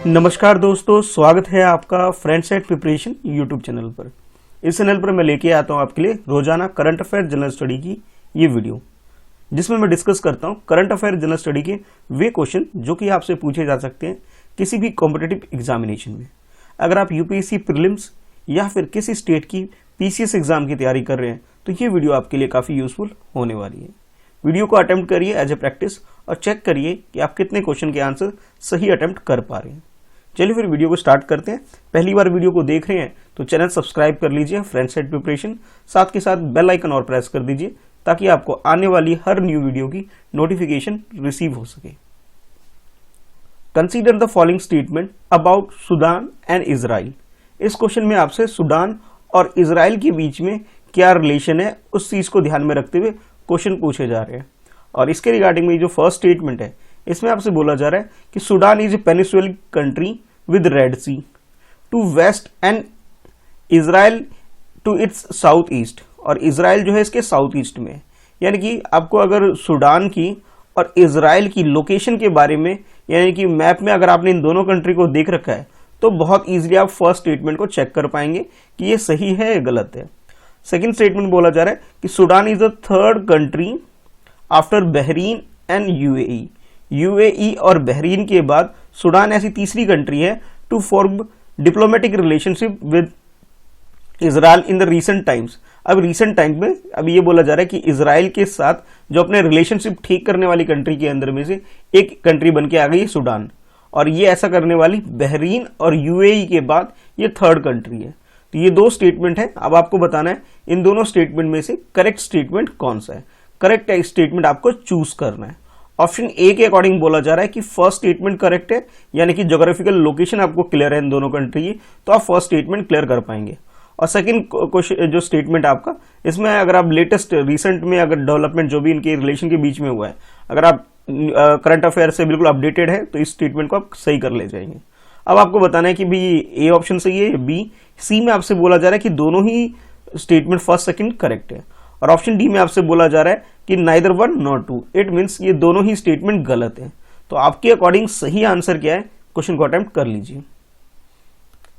नमस्कार दोस्तों, स्वागत है आपका friends at preparation YouTube channel पर। इस चैनल पर मैं लेके आता हूं आपके लिए रोजाना करंट अफेयर जनरल स्टडी की ये वीडियो, जिसमें मैं डिस्कस करता हूं करंट अफेयर जनरल स्टडी के वे क्वेश्चन जो कि आपसे पूछे जा सकते हैं किसी भी कॉम्पिटिटिव एग्जामिनेशन में। अगर आप यूपीएससी प्रीलिम्स या फिर किसी स्टेट की पीसीएस एग्जाम की तैयारी कर रहे हैं तो ये वीडियो आपके लिए काफ़ी यूजफुल होने वाली है। वीडियो को अटेम्प्ट करिए एज ए प्रैक्टिस और चेक करिए कि आप कितने क्वेश्चन के आंसर सही अटेम्प्ट कर पा रहे हैं। चलिए फिर वीडियो को स्टार्ट करते हैं। पहली बार वीडियो को देख रहे हैं तो चैनल सब्सक्राइब कर लीजिए फ्रेंड्स एट प्रिपरेशन, साथ के साथ बेल आइकन और प्रेस कर दीजिए ताकि आपको आने वाली हर न्यू वीडियो की नोटिफिकेशन रिसीव हो सके। Consider the following statement about Sudan and Israel. इस क्वेश्चन में आपसे सूडान और इजराइल के बीच में क्या रिलेशन है उस चीज को ध्यान में रखते हुए क्वेश्चन पूछे जा रहे हैं। और इसके रिगार्डिंग में जो फर्स्ट स्टेटमेंट है इसमें आपसे बोला जा रहा है कि Sudan is a peninsular country with Red Sea to west and Israel to its south east, और इजराइल जो है इसके साउथ ईस्ट में। यानी कि आपको अगर सूडान की और इजराइल की लोकेशन के बारे में यानी कि मैप में अगर आपने इन दोनों कंट्री को देख रखा है तो बहुत इजीली आप फर्स्ट स्टेटमेंट को चेक कर पाएंगे कि ये सही है या गलत है। सेकंड स्टेटमेंट बोला जा रहा है कि Sudan is the third country after Bahrain and UAE. UAE और बहरीन के बाद सूडान ऐसी तीसरी कंट्री है to form diplomatic relationship with Israel in the recent times. अब रीसेंट टाइम में अब ये बोला जा रहा है कि इजराइल के साथ जो अपने रिलेशनशिप ठीक करने वाली कंट्री के अंदर में से एक कंट्री बन के आ गई है सूडान, और ये ऐसा करने वाली बहरीन और यूएई के बाद ये थर्ड कंट्री है। तो ये दो स्टेटमेंट है। अब आपको बताना है इन दोनों स्टेटमेंट में से करेक्ट स्टेटमेंट कौन सा है। करेक्ट स्टेटमेंट आपको चूज करना है। ऑप्शन ए के अकॉर्डिंग बोला जा रहा है कि फर्स्ट स्टेटमेंट करेक्ट है, यानी कि ज्योग्राफिकल लोकेशन आपको क्लियर है इन दोनों कंट्री की, तो आप फर्स्ट स्टेटमेंट क्लियर कर पाएंगे। और सेकंड क्वेश्चन जो स्टेटमेंट आपका इसमें अगर आप लेटेस्ट रिसेंट में अगर डेवलपमेंट जो भी इनके रिलेशन के बीच में हुआ है, अगर आप करंट अफेयर से बिल्कुल अपडेटेड है तो इस स्टेटमेंट को आप सही कर ले जाएंगे। अब आपको बताना है कि भाई ए ऑप्शन सही है, बी, सी में आपसे बोला जा रहा है कि दोनों ही स्टेटमेंट फर्स्ट सेकंड करेक्ट है, और ऑप्शन डी में आपसे बोला जा रहा है कि neither one not two. It means ये दोनों ही स्टेटमेंट गलत है। तो आपके अकॉर्डिंग सही आंसर क्या है, क्वेश्चन को अटेम्प्ट कर लीजिए।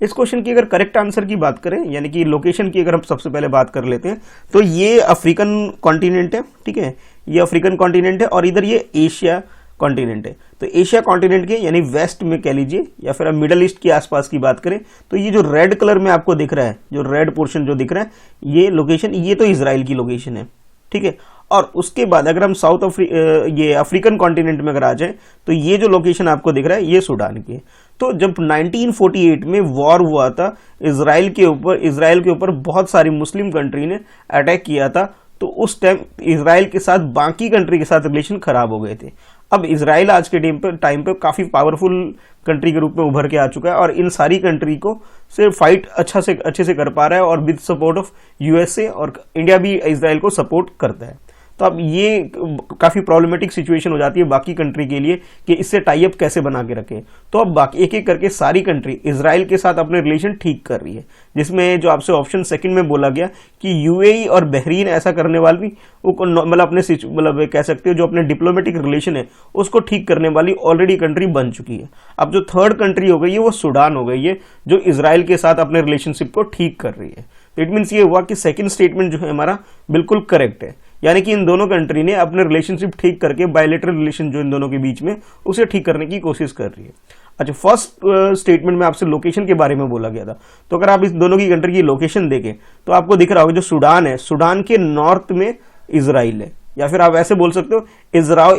इस क्वेश्चन की अगर करेक्ट आंसर की बात करें, यानी कि लोकेशन की अगर हम सबसे पहले बात कर लेते हैं, तो ये अफ्रीकन कॉन्टिनेंट है। ठीक है, ये अफ्रीकन कॉन्टिनेंट है और इधर ये एशिया कॉन्टिनेंट है। तो एशिया कॉन्टिनेंट के यानी वेस्ट में कह लीजिए, या फिर आप मिडल ईस्ट के आसपास की बात करें तो ये जो रेड कलर में आपको दिख रहा है, जो रेड पोर्शन जो दिख रहा है, ये लोकेशन, ये तो इजराइल की लोकेशन है। ठीक है, और उसके बाद अगर हम ये अफ्रीकन कॉन्टिनेंट में अगर आ जाए तो ये जो लोकेशन आपको दिख रहा है ये सूडान की है। तो जब 1948 में वॉर हुआ था इजराइल के ऊपर बहुत सारी मुस्लिम कंट्री ने अटैक किया था, तो उस टाइम इजराइल के साथ बाकी कंट्री के साथ रिलेशन खराब हो गए थे। अब इजराइल आज के टाइम पे काफी पावरफुल कंट्री के रूप में उभर के आ चुका है और इन सारी कंट्री को से फाइट अच्छे से कर पा रहा है, और विद सपोर्ट ऑफ यूएसए, और इंडिया भी इजराइल को सपोर्ट करता है। तो अब ये काफी प्रॉब्लमेटिक सिचुएशन हो जाती है बाकी कंट्री के लिए कि इससे टाई अप कैसे बना के रखें। तो अब बाकी एक एक करके सारी कंट्री इजराइल के साथ अपने रिलेशन ठीक कर रही है, जिसमें जो आपसे ऑप्शन सेकंड में बोला गया कि यूएई और बहरीन ऐसा करने वाली मतलब अपने मतलब कह सकते हो जो अपने डिप्लोमेटिक रिलेशन है उसको ठीक करने वाली ऑलरेडी कंट्री बन चुकी है। अब जो थर्ड कंट्री हो गई है वो सूडान हो गई है, जो इजराइल के साथ अपने रिलेशनशिप को ठीक कर रही है। तो इट मीन्स ये हुआ कि सेकंड स्टेटमेंट जो है हमारा बिल्कुल करेक्ट है, यानी कि इन दोनों कंट्री ने अपने रिलेशनशिप ठीक करके बायलैटरल रिलेशन जो इन दोनों के बीच में उसे ठीक करने की कोशिश कर रही है। अच्छा, फर्स्ट स्टेटमेंट में आपसे लोकेशन के बारे में बोला गया था, तो अगर आप इस दोनों की कंट्री की लोकेशन देखें तो आपको दिख रहा होगा जो सूडान है, सूडान के नॉर्थ में इजराइल है, या फिर आप ऐसे बोल सकते हो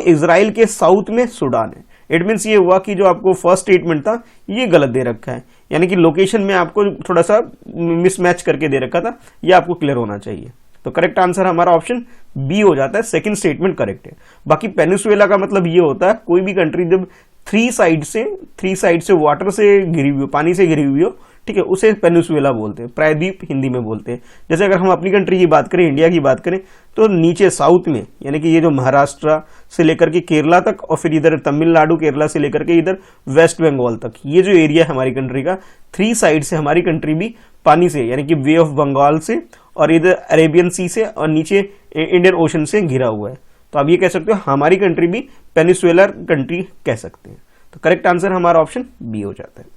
इजराइल के साउथ में सूडान है। इट मीन्स ये हुआ कि जो आपको फर्स्ट स्टेटमेंट था ये गलत दे रखा है, यानी कि लोकेशन में आपको थोड़ा सा मिसमैच करके दे रखा था, ये आपको क्लियर होना चाहिए। तो करेक्ट आंसर हमारा ऑप्शन बी हो जाता है, सेकंड स्टेटमेंट करेक्ट है। बाकी पेनिसुएला का मतलब ये होता है कोई भी कंट्री जब थ्री साइड से वाटर से घिरी हुई हो, पानी से घिरी हुई हो, ठीक है, उसे पेनिसुएला बोलते हैं, प्रायद्वीप हिंदी में बोलते हैं। जैसे अगर हम अपनी कंट्री की बात करें, इंडिया की बात करें, तो नीचे साउथ में यानी कि ये जो महाराष्ट्र से लेकर के केरला तक, और फिर इधर तमिलनाडु केरला से लेकर के इधर वेस्ट बंगाल तक, ये जो एरिया है हमारी कंट्री का, थ्री साइड से हमारी कंट्री भी पानी से यानी कि वे ऑफ बंगाल से, और इधर अरेबियन सी से, और नीचे इंडियन ओशन से घिरा हुआ है। तो आप ये कह सकते हो हमारी कंट्री भी पेनिसुएलर कंट्री कह सकते हैं। तो करेक्ट आंसर हमारा ऑप्शन बी हो जाता है।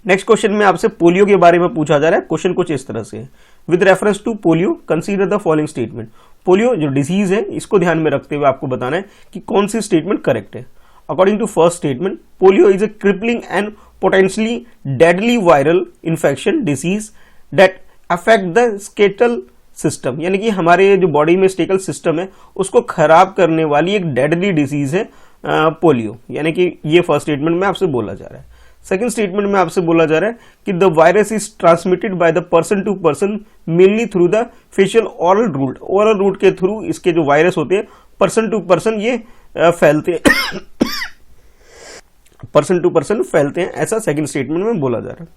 नेक्स्ट क्वेश्चन में आपसे पोलियो के बारे में पूछा जा रहा है। क्वेश्चन कुछ इस तरह से है, with reference to polio consider the following statement. Polio जो डिजीज है इसको ध्यान में रखते हुए आपको बताना है कि कौन सी स्टेटमेंट करेक्ट है। According to first statement, polio is a crippling and potentially deadly viral infection disease that affect the skeletal system, यानी कि हमारे जो बॉडी में स्टेकल सिस्टम है उसको खराब करने वाली एक डेडली डिजीज है पोलियो, यानी कि ये फर्स्ट स्टेटमेंट में आपसे बोला जा रहा है। सेकेंड स्टेटमेंट में आपसे बोला जा रहा है कि the virus is transmitted by the person to person mainly through the facial oral route. Oral route के थ्रू इसके जो वायरस होते हैं पर्सन टू पर्सन ये फैलते हैं पर्सन टू पर्सन फैलते हैं, ऐसा सेकंड स्टेटमेंट में बोला जा रहा है।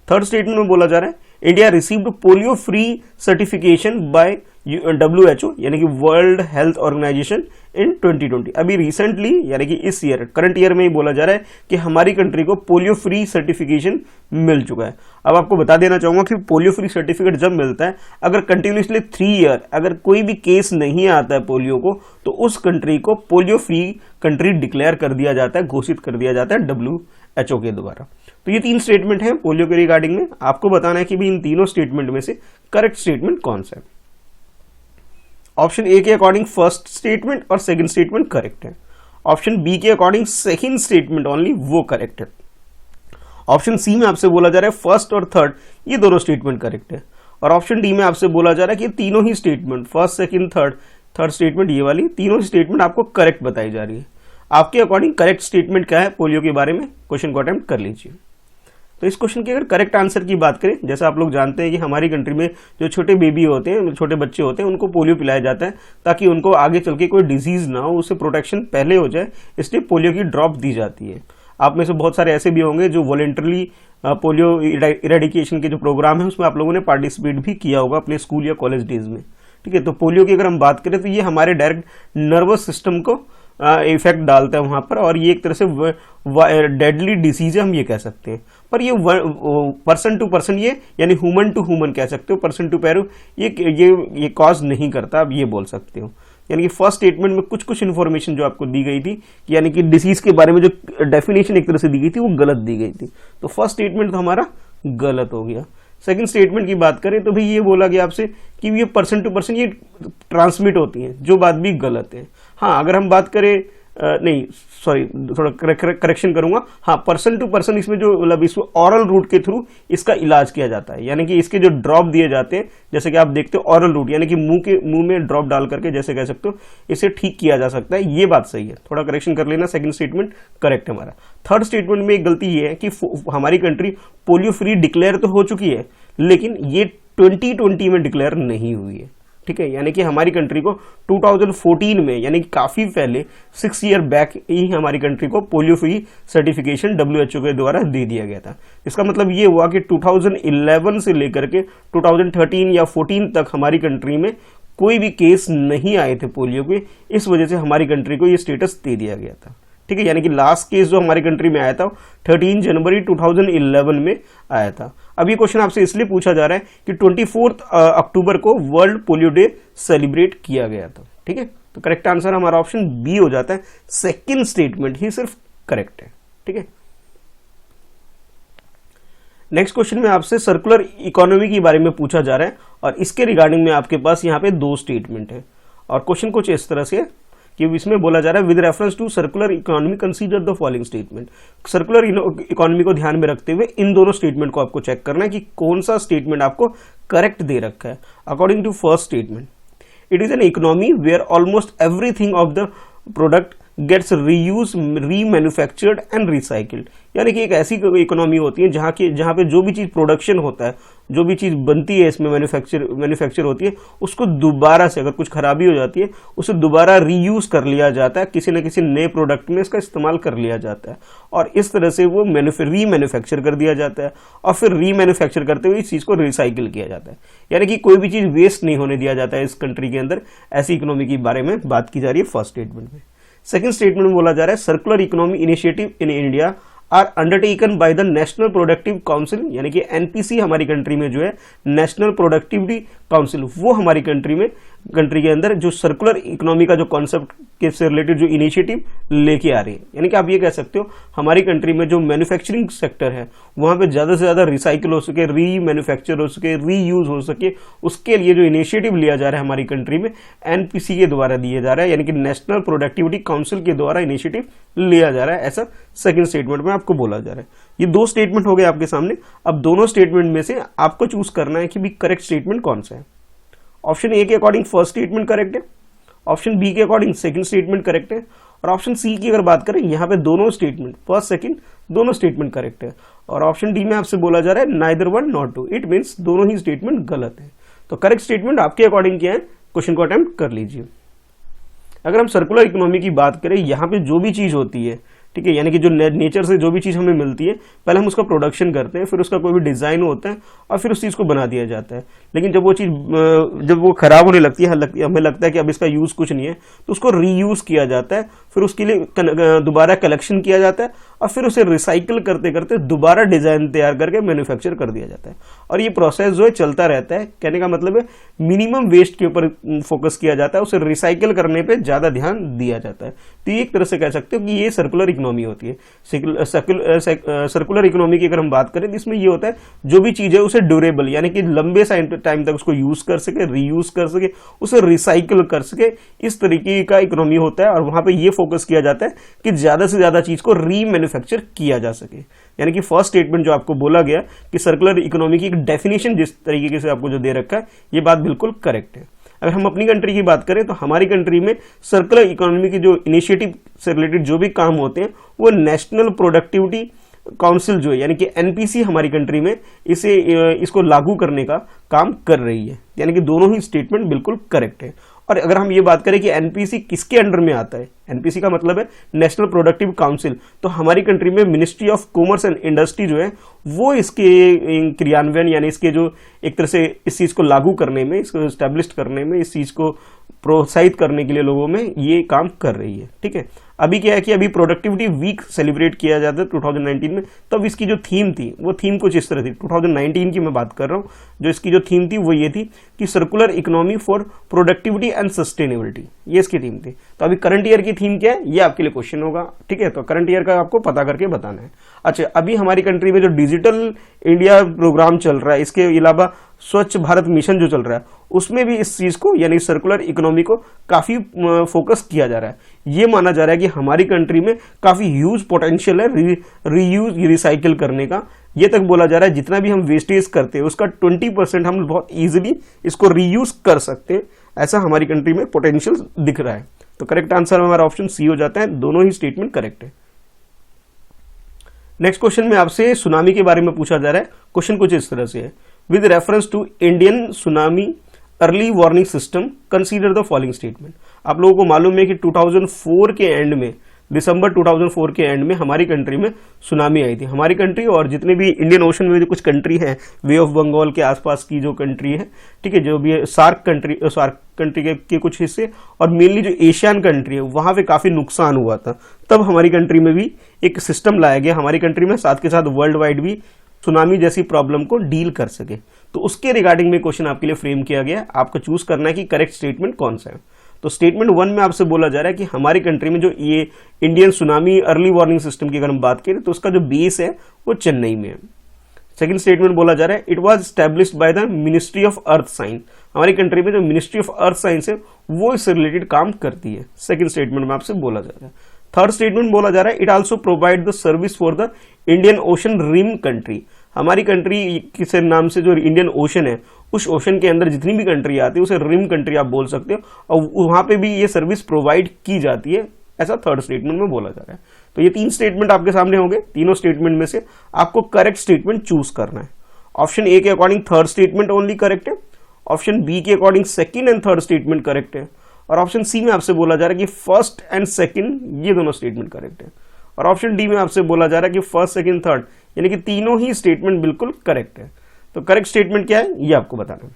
थर्ड स्टेटमेंट में बोला जा रहा है India received polio free certification by WHO यानी कि वर्ल्ड हेल्थ ऑर्गेनाइजेशन इन 2020। अभी रिसेंटली यानी कि इस ईयर करंट ईयर में ही बोला जा रहा है कि हमारी कंट्री को पोलियो फ्री सर्टिफिकेशन मिल चुका है। अब आपको बता देना चाहूंगा कि पोलियो फ्री सर्टिफिकेट जब मिलता है, अगर कंटिन्यूसली 3 ईयर अगर कोई भी केस नहीं आता है पोलियो को, तो उस कंट्री को पोलियो फ्री कंट्री डिक्लेयर कर दिया जाता है, घोषित कर दिया जाता है WHO के द्वारा। तो ये 3 स्टेटमेंट है पोलियो के रिगार्डिंग में। आपको बताना है कि भी इन तीनों स्टेटमेंट में से करेक्ट स्टेटमेंट कौन सा है। ऑप्शन ए के अकॉर्डिंग फर्स्ट स्टेटमेंट और सेकंड स्टेटमेंट करेक्ट है। ऑप्शन बी के अकॉर्डिंग सेकंड स्टेटमेंट ओनली वो करेक्ट है। ऑप्शन सी में आपसे बोला जा रहा है फर्स्ट और थर्ड ये दोनों स्टेटमेंट करेक्ट है। और ऑप्शन डी में आपसे बोला जा रहा है कि तीनों ही statement first second third statement ये वाली तीनों स्टेटमेंट आपको करेक्ट बताई जा रही है। आपके अकॉर्डिंग करेक्ट स्टेटमेंट क्या है पोलियो के बारे में, क्वेश्चन को अटेम्प्ट कर लीजिए। तो इस क्वेश्चन की अगर करेक्ट आंसर की बात करें, जैसा आप लोग जानते हैं कि हमारी कंट्री में जो छोटे बेबी होते हैं, छोटे बच्चे होते हैं, उनको पोलियो पिलाया जाता है ताकि उनको आगे चल के कोई डिजीज ना हो, उससे प्रोटेक्शन पहले हो जाए, इसलिए पोलियो की ड्रॉप दी जाती है। आप में से बहुत सारे ऐसे भी होंगे जो वॉलेंटरली पोलियो इरेडिकेशन के जो प्रोग्राम है उसमें आप लोगों ने पार्टिसिपेट भी किया होगा अपने स्कूल या कॉलेज डेज में। ठीक है, तो पोलियो की अगर हम बात करें तो ये हमारे डायरेक्ट नर्वस सिस्टम को इफेक्ट डालता है वहां पर, और ये एक तरह से डेडली डिसीज है हम ये कह सकते हैं। पर ये पर्सन टू पर्सन ये यानी ह्यूमन टू ह्यूमन कह सकते हो, पर्सन टू पैरो ये कॉज नहीं करता, आप ये बोल सकते हो। यानी कि फर्स्ट स्टेटमेंट में कुछ कुछ इन्फॉर्मेशन जो आपको दी गई थी, यानी कि डिसीज के बारे में जो डेफिनेशन एक तरह से दी गई थी वो गलत दी गई थी, तो फर्स्ट स्टेटमेंट तो हमारा गलत हो गया। सेकंड स्टेटमेंट की बात करें तो भाई ये बोला गया आपसे कि ये पर्सन टू पर्सन ये ट्रांसमिट होती है, जो बात भी गलत है। हाँ, अगर हम बात करें नहीं सॉरी थोड़ा करेक्शन करूंगा, हाँ पर्सन टू पर्सन इसमें जो मतलब इसमें ऑरल रूट के थ्रू इसका इलाज किया जाता है, यानी कि इसके जो ड्रॉप दिए जाते हैं, जैसे कि आप देखते हो ऑरल रूट यानी कि मुंह में ड्रॉप डाल करके जैसे कह सकते हो इसे ठीक किया जा सकता है, ये बात सही है। थोड़ा करेक्शन कर लेना, सेकंड स्टेटमेंट करेक्ट है हमारा। थर्ड स्टेटमेंट में एक गलती ये है कि हमारी कंट्री पोलियो फ्री डिक्लेयर तो हो चुकी है, लेकिन ये 2020 में डिक्लेयर नहीं हुई है। ठीक है, यानी कि हमारी कंट्री को 2014 में यानी कि काफी पहले 6 ईयर बैक ही हमारी कंट्री को पोलियो फ्री सर्टिफिकेशन WHO के द्वारा दे दिया गया था। इसका मतलब ये हुआ कि 2011 से लेकर के 2013 या 14 तक हमारी कंट्री में कोई भी केस नहीं आए थे पोलियो के, इस वजह से हमारी कंट्री को ये स्टेटस दे दिया गया था। ठीक है, यानी कि लास्ट केस जो हमारी कंट्री में आया था 13 जनवरी 2011 में आया था। अब ये क्वेश्चन आपसे इसलिए पूछा जा रहा है कि 24 अक्टूबर को वर्ल्ड पोलियो डे सेलिब्रेट किया गया था। ठीक है, तो करेक्ट आंसर हमारा ऑप्शन बी हो जाता है, सेकंड स्टेटमेंट ही सिर्फ करेक्ट है। ठीक है, नेक्स्ट क्वेश्चन में आपसे सर्कुलर इकोनॉमी के बारे में पूछा जा रहा है, और इसके रिगार्डिंग में आपके पास यहाँ पे 2 स्टेटमेंट है, और क्वेश्चन कुछ इस तरह से कि इसमें बोला जा रहा है with reference to circular economy consider the following statement. Circular economy को ध्यान में रखते हुए इन दोनों स्टेटमेंट को आपको चेक करना है कि कौन सा स्टेटमेंट आपको करेक्ट दे रखा है। According to first statement, it is an economy where almost everything of the product gets reuse, remanufactured and recycled, यानी कि एक ऐसी इकोनॉमी होती है जहां पे जो भी चीज प्रोडक्शन होता है, जो भी चीज बनती है इसमें मैन्युफैक्चर होती है, उसको दोबारा से अगर कुछ खराबी हो जाती है उसे दोबारा रीयूज कर लिया जाता है, किसी न किसी नए प्रोडक्ट में इसका इस्तेमाल कर लिया जाता है, और इस तरह से वो रीमैन्युफैक्चर कर दिया जाता है, और फिर रीमैन्युफैक्चर करते हुए इस चीज को रिसाइकिल किया जाता है। यानी कि कोई भी चीज वेस्ट नहीं होने दिया जाता है इस कंट्री के अंदर। ऐसी इकोनॉमी के बारे में बात की जा रही है फर्स्ट स्टेटमेंट में। सेकंड स्टेटमेंट में बोला जा रहा है circular economy initiative in India are undertaken by the national productive council, यानी कि NPC हमारी कंट्री में जो है नेशनल प्रोडक्टिविटी काउंसिल, वो हमारी कंट्री के अंदर जो सर्कुलर इकोनॉमी का जो कॉन्सेप्ट के से रिलेटेड जो इनिशिएटिव लेके आ रही है। यानी कि आप ये कह सकते हो हमारी कंट्री में जो मैन्युफैक्चरिंग सेक्टर है वहां पे ज्यादा से ज्यादा रिसाइकिल हो सके, री मैन्युफैक्चर हो सके, री यूज हो सके, उसके लिए जो इनिशिएटिव लिया जा रहा है हमारी कंट्री में एनपीसी के द्वारा दिया जा रहा है, यानी कि नेशनल प्रोडक्टिविटी काउंसिल के द्वारा इनिशिएटिव लिया जा रहा है, ऐसा सेकंड स्टेटमेंट में आपको बोला जा रहा है। ये दो स्टेटमेंट हो गए आपके सामने। अब दोनों स्टेटमेंट में से आपको चूज करना है कि भी करेक्ट स्टेटमेंट कौन सा है। ऑप्शन ए के अकॉर्डिंग फर्स्ट स्टेटमेंट करेक्ट है, ऑप्शन बी के अकॉर्डिंग सेकंड स्टेटमेंट करेक्ट है, और ऑप्शन सी की अगर बात करें यहाँ पे दोनों स्टेटमेंट फर्स्ट सेकंड दोनों स्टेटमेंट करेक्ट है, और ऑप्शन डी में आपसे बोला जा रहा है neither one not two, it means दोनों ही स्टेटमेंट गलत है। तो करेक्ट स्टेटमेंट आपके अकॉर्डिंग क्या है, क्वेश्चन को अटेम्प्ट कर लीजिए। अगर हम सर्कुलर इकोनॉमी की बात करें, यहाँ पे जो भी चीज होती है, ठीक है, यानी कि जो नेचर से जो भी चीज हमें मिलती है पहले हम उसका प्रोडक्शन करते हैं, फिर उसका कोई भी डिजाइन होता है और फिर उस चीज को बना दिया जाता है। लेकिन जब वो चीज जब वो खराब होने लगती है, हमें लगता है कि अब इसका यूज कुछ नहीं है, तो उसको रीयूज किया जाता है, फिर उसके लिए दोबारा कलेक्शन किया जाता है और फिर उसे रिसाइकिल करते करते दोबारा डिजाइन तैयार करके मैन्युफैक्चर कर दिया जाता है। और ये प्रोसेस जो है चलता रहता है। कहने का मतलब है मिनिमम वेस्ट के ऊपर फोकस किया जाता है, उसे रिसाइकिल करने पे ज्यादा ध्यान दिया जाता है। तो ये एक तरह से कह सकते हो कि ये सर्कुलर इकोनॉमी होती है। सर्कुलर इकोनॉमी की अगर हम बात करें तो इसमें ये होता है जो भी चीज है उसे ड्यूरेबल, यानी कि लंबे टाइम तक उसको यूज कर सके, रीयूज कर सके, उसे रिसाइकिल कर सके, इस तरीके का इकोनॉमी होता है। और वहां पे ये फोकस किया जाता है कि ज्यादा से ज्यादा चीज को रीमैन्युफैक्चर किया जा सके। यानी कि फर्स्ट स्टेटमेंट जो आपको बोला गया कि सर्कुलर इकोनॉमी की एक डेफिनेशन जिस तरीके से आपको जो दे रखा है, ये बात बिल्कुल करेक्ट है। अगर हम अपनी कंट्री की बात करें तो हमारी कंट्री में सर्कुलर इकोनॉमी की जो इनिशिएटिव से रिलेटेड जो भी काम होते हैं वो नेशनल प्रोडक्टिविटी काउंसिल जो है यानी कि एनपीसी हमारी कंट्री में इसको लागू करने का काम कर रही है। यानी कि दोनों ही स्टेटमेंट बिल्कुल करेक्ट है। और अगर हम ये बात करें कि एनपीसी किसके अंडर में आता है, एनपीसी का मतलब है नेशनल प्रोडक्टिव काउंसिल, तो हमारी कंट्री में ministry of commerce and industry जो है वो इसके क्रियान्वयन यानी इसके जो एक तरह से इस चीज को लागू करने में, इसको एस्टेब्लिश करने में, इस चीज को प्रोत्साहित करने के लिए लोगों में ये काम कर रही है। ठीक है, अभी क्या है कि अभी प्रोडक्टिविटी वीक सेलिब्रेट किया जाता है 2019 में, तब इसकी जो थीम थी वो थीम कुछ इस तरह थी। 2019 की मैं बात कर रहा हूँ, जो इसकी जो थीम थी वो ये थी कि circular economy for productivity and sustainability, ये इसकी थीम थी। तो अभी करंट ईयर की थीम क्या है ये आपके लिए क्वेश्चन होगा। ठीक है, तो करंट ईयर का आपको पता करके बताना है। अच्छा, अभी हमारी कंट्री में जो डिजिटल इंडिया प्रोग्राम चल रहा है, इसके अलावा स्वच्छ भारत मिशन जो चल रहा है, उसमें भी इस चीज को यानी सर्कुलर इकोनॉमी को काफी फोकस किया जा रहा है। ये माना जा रहा है कि हमारी कंट्री में काफी ह्यूज पोटेंशियल है रीयूज रिसाइकिल करने का। ये तक बोला जा रहा है जितना भी हम वेस्टेज करते हैं उसका 20% हम बहुत इजीली इसको रीयूज कर सकते हैं, ऐसा हमारी कंट्री में पोटेंशियल दिख रहा है। तो करेक्ट आंसर हमारा ऑप्शन सी हो जाता है, दोनों ही स्टेटमेंट करेक्ट है। नेक्स्ट क्वेश्चन में आपसे सुनामी के बारे में पूछा जा रहा है। क्वेश्चन कुछ इस तरह से है, with reference to Indian tsunami early warning system consider the following statement. आप लोगों को मालूम है कि 2004 के एंड में, दिसंबर 2004 के एंड में हमारी कंट्री में सुनामी आई थी। हमारी कंट्री और जितने भी इंडियन ओशन में जो कुछ कंट्री है, वे ऑफ बंगाल के आसपास की जो कंट्री है, ठीक है, जो भी सार्क कंट्री के कुछ हिस्से और मेनली जो एशियन कंट्री है, वहां पे काफी नुकसान हुआ था। तब हमारी कंट्री में भी एक सिस्टम लाया गया हमारी कंट्री में, साथ के साथ वर्ल्ड वाइड भी सुनामी जैसी प्रॉब्लम को डील कर सके। तो उसके रिगार्डिंग में क्वेश्चन आपके लिए फ्रेम किया गया। आपको चूज करना है कि करेक्ट स्टेटमेंट कौन सा है। तो स्टेटमेंट 1 में आपसे बोला जा रहा है कि हमारी कंट्री में जो ये Indian tsunami early warning system की अगर हम बात करें तो उसका जो बेस है वो चेन्नई में है। सेकंड स्टेटमेंट बोला जा रहा है, it was established by the ministry of earth science. हमारी कंट्री में जो मिनिस्ट्री ऑफ अर्थ साइंस है वो इससे रिलेटेड काम करती है। सेकंड स्टेटमेंट में आपसे बोला जा रहा है। थर्ड स्टेटमेंट बोला जा रहा है, it also provide the service for the Indian Ocean rim country. हमारी कंट्री के नाम से जो इंडियन ओशन है, उस ओशन के अंदर जितनी भी कंट्री आती है उसे रिम कंट्री आप बोल सकते हो, और वहां पे भी ये सर्विस प्रोवाइड की जाती है, ऐसा थर्ड स्टेटमेंट में बोला जा रहा है। तो ये 3 स्टेटमेंट आपके सामने होंगे। तीनों स्टेटमेंट में से आपको करेक्ट स्टेटमेंट चूज करना है। ऑप्शन ए के according third statement only correct है, ऑप्शन बी के according second and third statement correct है, और ऑप्शन सी में आपसे बोला जा रहा है कि फर्स्ट एंड सेकंड ये दोनों स्टेटमेंट करेक्ट है, और ऑप्शन डी में आपसे बोला जा रहा है कि फर्स्ट सेकंड थर्ड यानी कि तीनों ही स्टेटमेंट बिल्कुल करेक्ट है। तो करेक्ट स्टेटमेंट क्या है ये आपको बताना है।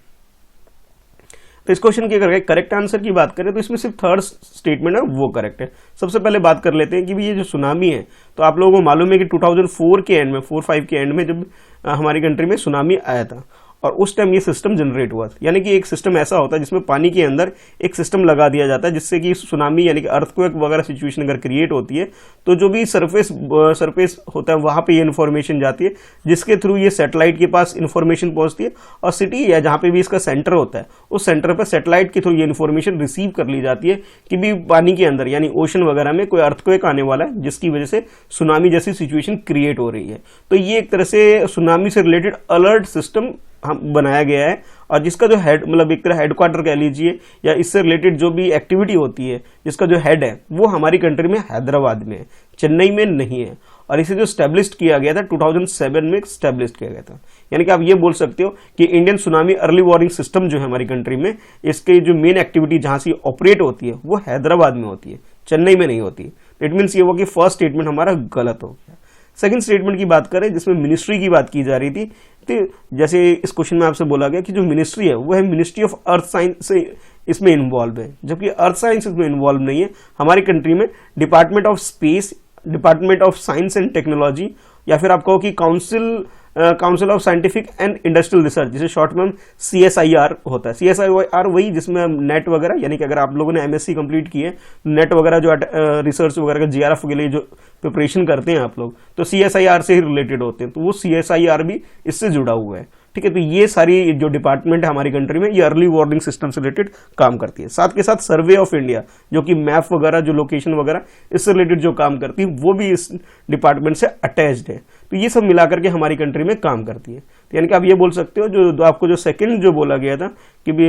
तो इस क्वेश्चन की अगर करेक्ट आंसर की बात करें तो इसमें सिर्फ थर्ड स्टेटमेंट है वो करेक्ट है। सबसे पहले बात कर लेते हैं कि ये जो सुनामी है, तो आप लोगों को मालूम है कि 2004 के एंड में, 4-5 के एंड में जब हमारी कंट्री में सुनामी आया था, और उस टाइम ये सिस्टम जनरेट हुआ था। यानी कि एक सिस्टम ऐसा होता है जिसमें पानी के अंदर एक सिस्टम लगा दिया जाता है, जिससे कि सुनामी यानी कि अर्थक्वेक वगैरह सिचुएशन अगर क्रिएट होती है तो जो भी सरफेस होता है वहां पे ये इन्फॉर्मेशन जाती है, जिसके थ्रू ये सैटेलाइट के पास इन्फॉर्मेशन पहुंचती है, और सिटी या जहां पे भी इसका सेंटर होता है उस सेंटर पर सैटेलाइट के थ्रू ये इन्फॉर्मेशन रिसीव कर ली जाती है कि भी पानी के अंदर यानी ओशन वगैरह में कोई अर्थक्वेक आने वाला है, जिसकी वजह से सुनामी जैसी सिचुएशन क्रिएट हो रही है। तो ये एक तरह से सुनामी से रिलेटेड अलर्ट सिस्टम हम बनाया गया है, और जिसका जो हेड मतलब एक तरह हेडक्वार्टर कह लीजिए या इससे रिलेटेड जो भी एक्टिविटी होती है जिसका जो हेड है वो हमारी कंट्री में हैदराबाद में है, चेन्नई में नहीं है। और इसे जो स्टैब्लिश किया गया था 2007 में स्टैब्लिश किया गया था। यानी कि आप ये बोल सकते हो कि Indian tsunami early warning system जो है हमारी कंट्री में, इसके जो मेन एक्टिविटी जहां से ऑपरेट होती है वो हैदराबाद में होती है, चेन्नई में नहीं होती। इट मीन्स ये हुआ कि फर्स्ट स्टेटमेंट हमारा गलत हो गया। सेकंड स्टेटमेंट की बात करें जिसमें मिनिस्ट्री की बात की जा रही थी, तो जैसे इस क्वेश्चन में आपसे बोला गया कि जो मिनिस्ट्री है वो है मिनिस्ट्री ऑफ अर्थ साइंस से इसमें इन्वॉल्व है, जबकि अर्थ साइंस इसमें इन्वॉल्व नहीं है। हमारी कंट्री में department of space, department of science and technology, या फिर आप कहो कि council of scientific and industrial research, जिसे शॉर्ट में CSIR होता है। CSIR वही जिसमें नेट वगैरह, यानी कि अगर आप लोगों ने MSc कंप्लीट की है, नेट वगैरह जो रिसर्च वगैरह का JRF के लिए जो प्रिपरेशन करते हैं आप लोग, तो CSIR से ही रिलेटेड होते हैं, तो वो CSIR भी इससे जुड़ा हुआ है। ठीक है, तो ये सारी जो डिपार्टमेंट है हमारी कंट्री में ये अर्ली वार्निंग सिस्टम से रिलेटेड काम करती है। साथ के साथ सर्वे ऑफ इंडिया जो कि मैप वगैरह जो लोकेशन वगैरह इससे रिलेटेड जो काम करती है वो भी इस डिपार्टमेंट से अटैच्ड है। तो ये सब मिलाकर के हमारी कंट्री में काम करती है। तो यानी कि आप ये बोल सकते हो जो आपको जो सेकंड जो बोला गया था कि भी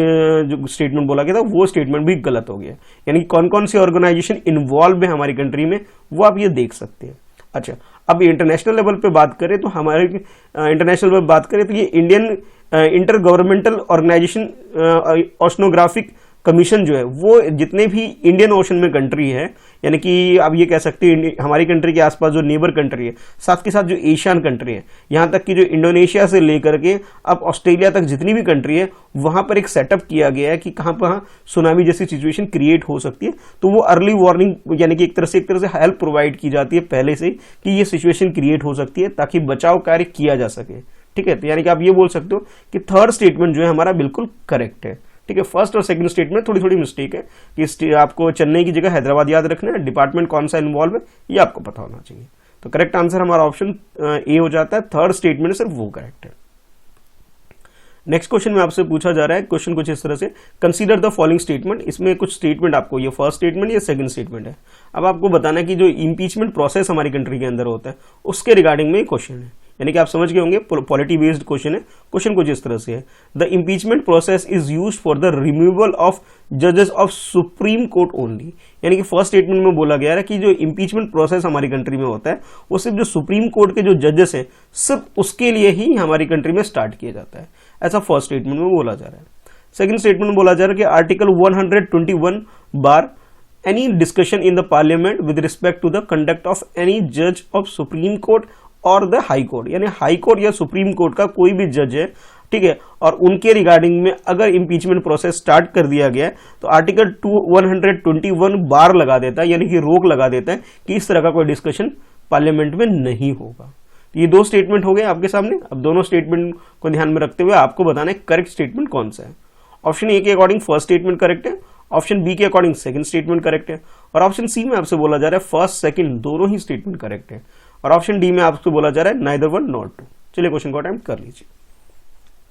जो स्टेटमेंट बोला गया था वो स्टेटमेंट भी गलत हो गया। यानी कि कौन कौन सी ऑर्गेनाइजेशन इन्वॉल्व है हमारी कंट्री में वो आप ये देख सकते हैं। अच्छा, अब इंटरनेशनल लेवल पे बात करें तो हमारे इंटरनेशनल लेवल बात करें तो ये Indian inter governmental organisation oceanographic commission जो है वो जितने भी इंडियन ओशन में कंट्री है, यानी कि आप ये कह सकते हैं हमारी कंट्री के आसपास जो नेबर कंट्री है, साथ के साथ जो एशियन कंट्री है, यहाँ तक कि जो इंडोनेशिया से लेकर के अब ऑस्ट्रेलिया तक जितनी भी कंट्री है वहां पर एक सेटअप किया गया है कि कहाँ पर सुनामी जैसी सिचुएशन क्रिएट हो सकती है। तो वो अर्ली वार्निंग यानी कि एक तरह से हेल्प प्रोवाइड की जाती है पहले से कि ये सिचुएशन क्रिएट हो सकती है ताकि बचाव कार्य किया जा सके। ठीक है, तो यानी कि आप ये बोल सकते हो कि थर्ड स्टेटमेंट जो है हमारा बिल्कुल करेक्ट है। ठीक है, फर्स्ट और सेकंड स्टेटमेंट थोड़ी थोड़ी मिस्टेक है कि आपको चेन्नई की जगह हैदराबाद याद रखना है, डिपार्टमेंट कौन सा इन्वॉल्व है ये आपको पता होना चाहिए। तो करेक्ट आंसर हमारा ऑप्शन ए हो जाता है, थर्ड स्टेटमेंट सिर्फ वो करेक्ट है। नेक्स्ट क्वेश्चन में आपसे पूछा जा रहा है, क्वेश्चन कुछ इस तरह से, कंसीडर द फॉलोइंग स्टेटमेंट। इसमें कुछ स्टेटमेंट आपको, ये फर्स्ट स्टेटमेंट ये सेकंड स्टेटमेंट है। अब आपको बताना है कि जो इम्पीचमेंट प्रोसेस हमारी कंट्री के अंदर होता है उसके रिगार्डिंग में क्वेश्चन है। यानी कि आप समझ गए होंगे पॉलिटी बेस्ड क्वेश्चन है। क्वेश्चन कुछ इस तरह से है, the impeachment process is use for the removal of जजेस ऑफ सुप्रीम कोर्ट ओनली। यानी कि फर्स्ट स्टेटमेंट में बोला गया है कि जो इम्पीचमेंट प्रोसेस हमारी कंट्री में होता है वो सिर्फ जो सुप्रीम कोर्ट के जो जजेस हैं सिर्फ उसके लिए ही हमारी कंट्री में स्टार्ट किया जाता है, ऐसा फर्स्ट स्टेटमेंट में बोला जा रहा है। सेकंड स्टेटमेंट में बोला जा रहा है कि article 121 bar any discussion in the parliament with respect to the conduct of any judge of supreme court और द हाई कोर्ट, यानी हाई कोर्ट या सुप्रीम कोर्ट का कोई भी जज है, ठीक है, और उनके रिगार्डिंग में अगर इम्पीचमेंट प्रोसेस स्टार्ट कर दिया गया है तो आर्टिकल 121 बार लगा देता है, यानी कि रोक लगा देता है कि इस तरह का कोई डिस्कशन पार्लियामेंट में नहीं होगा। ये दो स्टेटमेंट हो गए आपके सामने। अब दोनों स्टेटमेंट को ध्यान में रखते हुए आपको बताना है करेक्ट स्टेटमेंट कौन सा है। ऑप्शन ए के अकॉर्डिंग फर्स्ट स्टेटमेंट करेक्ट है, ऑप्शन बी के अकॉर्डिंग सेकंड स्टेटमेंट करेक्ट है, और ऑप्शन सी में आपसे बोला जा रहा है फर्स्ट सेकंड दोनों ही स्टेटमेंट करेक्ट है, और ऑप्शन डी में आपसे बोला जा रहा है नाइदर वन नॉट टू। चलिए क्वेश्चन को अटेम्प्ट कर लीजिए।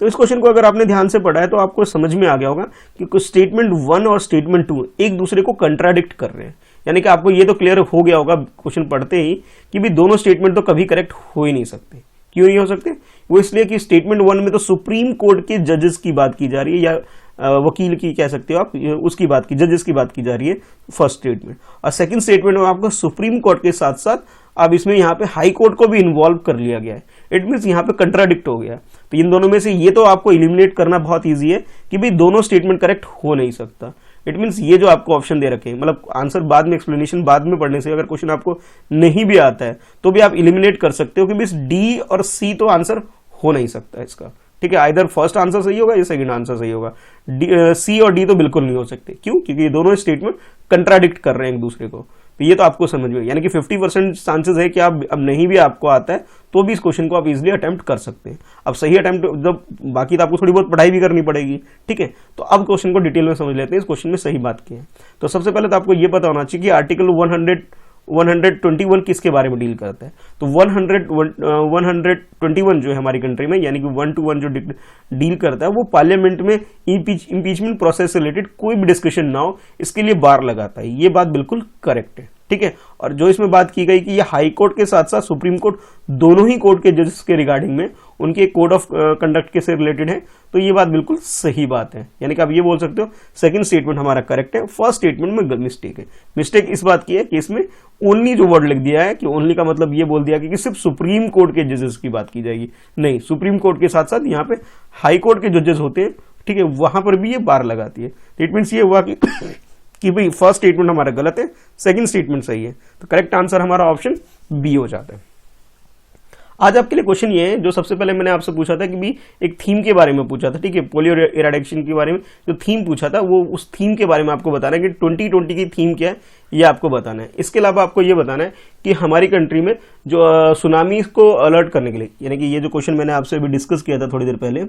तो इस क्वेश्चन को अगर आपने ध्यान से पढ़ा है तो आपको समझ में आ गया होगा कि कुछ स्टेटमेंट 1 और स्टेटमेंट 2 एक दूसरे को कंट्राडिक्ट कर रहे हैं। यानी कि आपको ये तो क्लियर हो गया होगा क्वेश्चन पढ़ते ही कि भी दोनों स्टेटमेंट तो कभी करेक्ट हो ही नहीं सकते। क्यों नहीं हो सकते? वो इसलिए कि स्टेटमेंट 1 में तो सुप्रीम कोर्ट के जजेस की बात की जा रही है, या वकील की कह सकते हो आप, उसकी बात की, जजेस की बात की जा रही है फर्स्ट स्टेटमेंट, और सेकंड स्टेटमेंट में आपको सुप्रीम कोर्ट के साथ साथ अब इसमें यहाँ पे हाई कोर्ट को भी इन्वॉल्व कर लिया गया है। इट मीन्स यहाँ पे कंट्राडिक्ट हो गया। तो इन दोनों में से ये तो आपको इलिमिनेट करना बहुत ईजी है कि भाई दोनों स्टेटमेंट करेक्ट हो नहीं सकता। इट मीन्स ये जो आपको ऑप्शन दे रखे हैं, मतलब आंसर बाद में, एक्सप्लेनेशन बाद में पढ़ने से अगर क्वेश्चन आपको नहीं भी आता है तो भी आप इलिमिनेट कर सकते हो कि भाई डी और सी तो आंसर हो नहीं सकता इसका। ठीक है, आइदर फर्स्ट आंसर सही होगा या सेकंड आंसर सही होगा, सी और डी तो बिल्कुल नहीं हो सकते। क्यों? क्योंकि ये दोनों स्टेटमेंट कंट्राडिक्ट कर रहे हैं एक दूसरे को। तो ये तो आपको समझ में, यानी कि 50% चांसेस है कि आप अब नहीं भी आपको आता है तो भी इस क्वेश्चन को आप इजीली अटेम्प्ट कर सकते हैं। अब सही अटेम्प्ट जब, बाकी तो आपको थोड़ी बहुत पढ़ाई भी करनी पड़ेगी, ठीक है। तो अब क्वेश्चन को डिटेल में समझ लेते हैं, इस क्वेश्चन में सही बात की है। तो सबसे पहले तो आपको ये पता होना चाहिए कि आर्टिकल 121 किसके बारे में डील करता है। तो 121 जो है हमारी कंट्री में, यानी कि 1 to 1 जो डील करता है, वो पार्लियामेंट में इम्पीचमेंट प्रोसेस से रिलेटेड कोई भी डिस्कशन ना हो इसके लिए बार लगाता है। ये बात बिल्कुल करेक्ट है, ठीक है। और जो इसमें बात की गई कि ये हाई कोर्ट के साथ साथ सुप्रीम कोर्ट दोनों ही कोर्ट के जजेस के रिगार्डिंग में उनके कोड ऑफ कंडक्ट के से रिलेटेड है, तो ये बात बिल्कुल सही बात है। यानी कि आप ये बोल सकते हो सेकंड स्टेटमेंट हमारा करेक्ट है, फर्स्ट स्टेटमेंट में मिस्टेक है। मिस्टेक इस बात की है कि इसमें ओनली जो वर्ड लिख दिया है, कि ओनली का मतलब ये बोल दिया कि सिर्फ सुप्रीम कोर्ट के जजेस की बात की जाएगी। नहीं, सुप्रीम कोर्ट के साथ साथ यहाँ पे हाई कोर्ट के जजेस होते हैं, ठीक है, वहां पर भी ये बार लगाती है। इट मीन्स ये हुआ कि भाई फर्स्ट स्टेटमेंट हमारा गलत है, सेकंड स्टेटमेंट सही है, तो करेक्ट आंसर हमारा ऑप्शन बी हो जाता है। आज आपके लिए क्वेश्चन ये है, जो सबसे पहले मैंने आपसे पूछा था कि भी एक थीम के बारे में पूछा था, ठीक है, पोलियो इराडिकेशन के बारे में जो थीम पूछा था, वो उस थीम के बारे में आपको बताना है कि 2020 की थीम क्या है, ये आपको बताना है। इसके अलावा आपको ये बताना है कि हमारी कंट्री में जो सुनामी को अलर्ट करने के लिए, यानी कि ये जो क्वेश्चन मैंने आपसे अभी डिस्कस किया था थोड़ी देर पहले,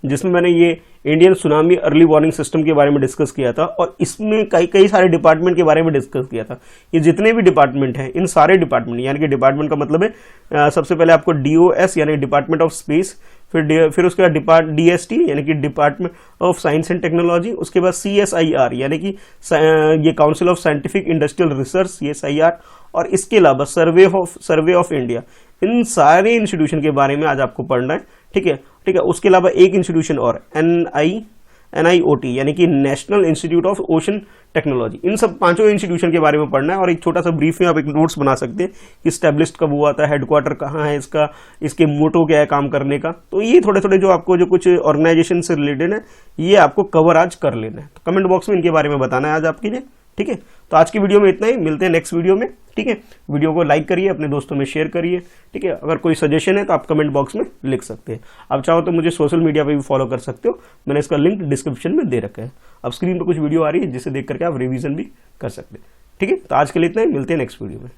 जिसमें मैंने ये Indian tsunami early warning system के बारे में डिस्कस किया था, और इसमें कई सारे डिपार्टमेंट के बारे में डिस्कस किया था। ये जितने भी डिपार्टमेंट हैं, इन सारे डिपार्टमेंट, यानी कि डिपार्टमेंट का मतलब है सबसे पहले आपको DOS यानी डिपार्टमेंट ऑफ स्पेस, फिर उसके बाद DST यानी कि department of science and technology, उसके बाद CSIR यानी कि ये council of scientific industrial research CSIR, और इसके अलावा सर्वे ऑफ इंडिया। इन सारे इंस्टीट्यूशन के बारे में आज आपको पढ़ना है, ठीक है, ठीक है। उसके अलावा एक इंस्टीट्यूशन और NIOT यानी कि national institute of ocean technology, इन सब पांचों इंस्टीट्यूशन के बारे में पढ़ना है। और एक छोटा सा ब्रीफ में आप एक नोट्स बना सकते हैं कि स्टैब्लिश्ड कब हुआ था, हेडक्वार्टर कहाँ है इसका, इसके मोटो क्या है काम करने का। तो ये थोड़े थोड़े जो आपको जो कुछ ऑर्गेनाइजेशन से रिलेटेड है, ये आपको कवर आज कर लेना है। तो कमेंट बॉक्स में इनके बारे में बताना है आज आपके लिए, ठीक है। तो आज की वीडियो में इतना ही, मिलते हैं नेक्स्ट वीडियो में, ठीक है। वीडियो को लाइक करिए, अपने दोस्तों में शेयर करिए, ठीक है। अगर कोई सजेशन है तो आप कमेंट बॉक्स में लिख सकते हैं। आप चाहो तो मुझे सोशल मीडिया पे भी फॉलो कर सकते हो, मैंने इसका लिंक डिस्क्रिप्शन में दे रखा है। अब स्क्रीन पर कुछ वीडियो आ रही है जिसे देख करके आप रिवीजन भी कर सकते हैं, ठीक है। तो आज के लिए इतना ही, मिलते हैं नेक्स्ट वीडियो में।